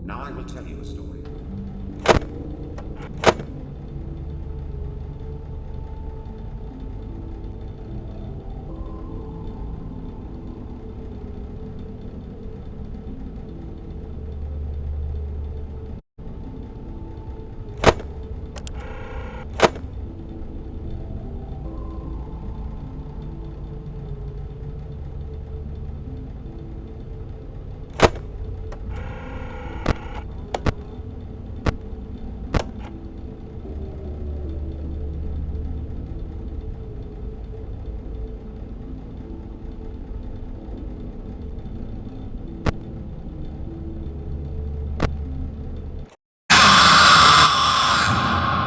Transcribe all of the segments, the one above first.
Now I will tell you a story.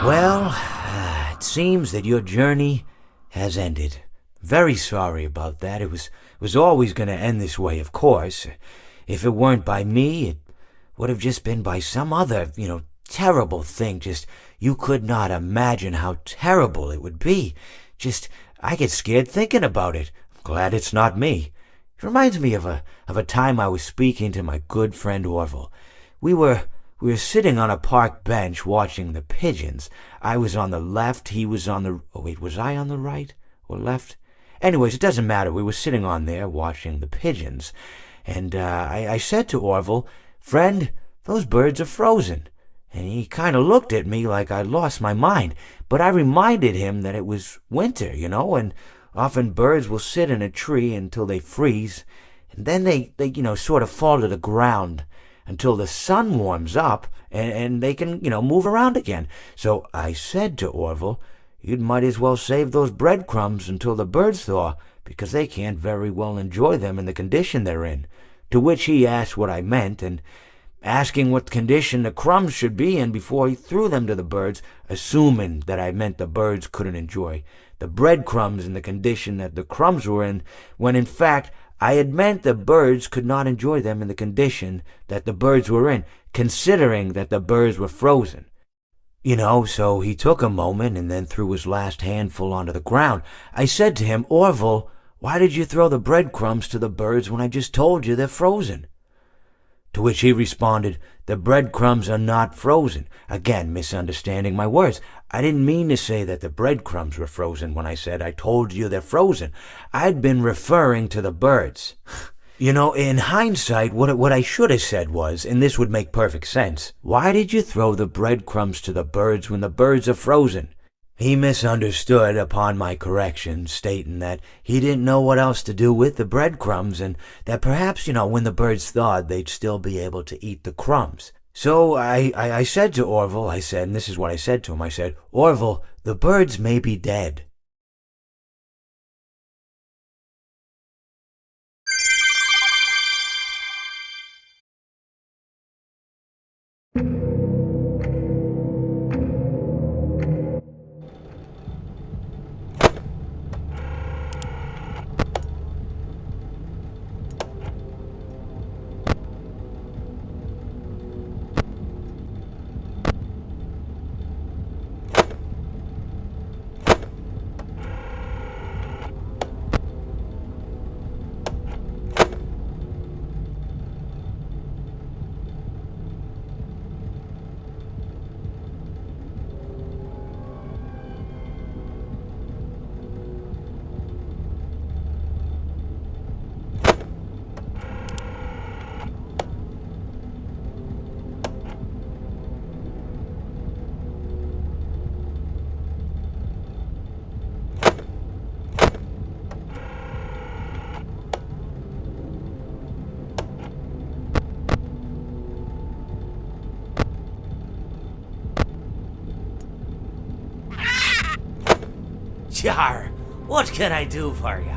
Well, it seems that your journey has ended. Very sorry about that. It was always going to end this way, of course. If it weren't by me, it would have just been by some other, terrible thing. Just, you could not imagine how terrible it would be. Just, I get scared thinking about it. I'm glad it's not me. It reminds me of a time I was speaking to my good friend Orville. We were sitting on a park bench watching the pigeons. I was on the left, he was on the... Oh, wait, was I on the right or left? Anyways, it doesn't matter. We were sitting on there watching the pigeons. And I said to Orville, "Friend, those birds are frozen." And he kind of looked at me like I'd lost my mind. But I reminded him that it was winter, and often birds will sit in a tree until they freeze. And then they sort of fall to the ground until the sun warms up and they can, move around again. So I said to Orville, "You might as well save those breadcrumbs until the birds thaw, because they can't very well enjoy them in the condition they're in." To which he asked what I meant, and asking what condition the crumbs should be in before he threw them to the birds, assuming that I meant the birds couldn't enjoy the breadcrumbs in the condition that the crumbs were in, when in fact I had meant the birds could not enjoy them in the condition that the birds were in, considering that the birds were frozen. So he took a moment and then threw his last handful onto the ground. I said to him, "Orville, why did you throw the breadcrumbs to the birds when I just told you they're frozen?" To which he responded, "The breadcrumbs are not frozen." Again, misunderstanding my words. I didn't mean to say that the breadcrumbs were frozen when I said I told you they're frozen. I'd been referring to the birds. In hindsight, what I should have said was, and this would make perfect sense, "Why did you throw the breadcrumbs to the birds when the birds are frozen?" He misunderstood upon my correction, stating that he didn't know what else to do with the breadcrumbs, and that perhaps, when the birds thawed, they'd still be able to eat the crumbs. So I said to Orville, and this is what I said to him, I said, "Orville, the birds may be dead." Yar, what can I do for you?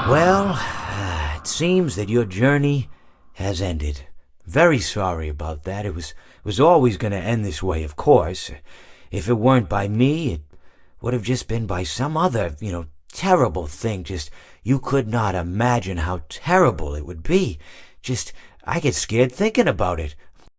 Well, it seems that your journey has ended. Very sorry about that. It was always going to end this way, of course. If it weren't by me, it would have just been by some other, terrible thing. Just, you could not imagine how terrible it would be. Just, I get scared thinking about it.